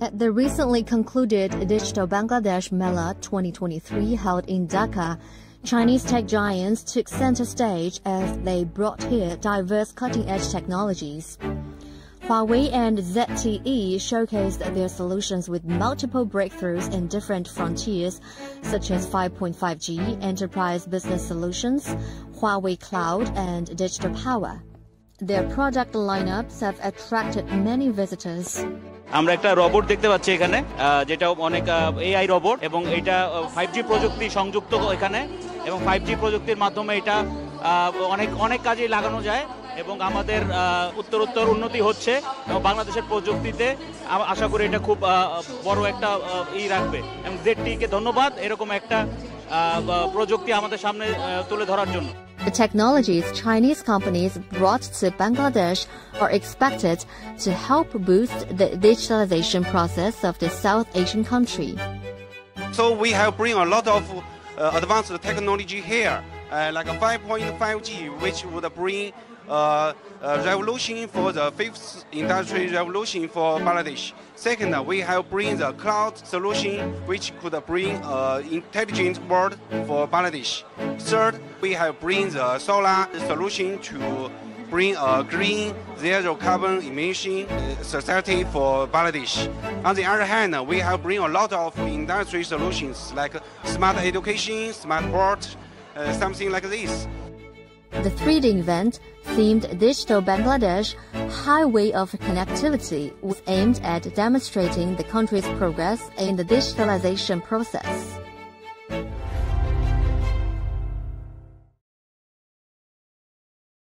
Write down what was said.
At the recently concluded Digital Bangladesh Méla 2023 held in Dhaka, Chinese tech giants took center stage as they brought here diverse cutting-edge technologies. Huawei and ZTE showcased their solutions with multiple breakthroughs in different frontiers, such as 5.5G, enterprise business solutions, Huawei Cloud, and digital power. Their product lineups have attracted many visitors. আমরা একটা robot দেখতে পাচ্ছি এখানে, যেটা অনেক AI robot, এবং এটা 5G প্রযুক্তি সংযুক্ত এখানে, এবং 5G প্রযুক্তির মাধ্যমে এটা অনেক কাজে লাগানো যায়, এবং আমাদের উত্তরোত্তর উন্নতি হচ্ছে এবং বাংলাদেশের প্রযুক্তিতে আশা করি এটা খুব বড় একটা রাখবে। এবং জেডটিকে ধন্যবাদ এরকম একটা প্রযুক্তি আমাদের সামনে তুলে ধরার জন্য। The technologies Chinese companies brought to Bangladesh are expected to help boost the digitalization process of the South Asian country. So we have bring a lot of advanced technology here, like a 5.5G, which would bring revolution for the fifth industrial revolution for Bangladesh. Second, we have bring the cloud solution, which could bring intelligent world for Bangladesh. Third, we have bring the solar solution to bring a green, zero carbon emission society for Bangladesh. On the other hand, we have bring a lot of industry solutions like smart education, smart port, something like this. The 3D event, themed Digital Bangladesh Highway of Connectivity, was aimed at demonstrating the country's progress in the digitalization process.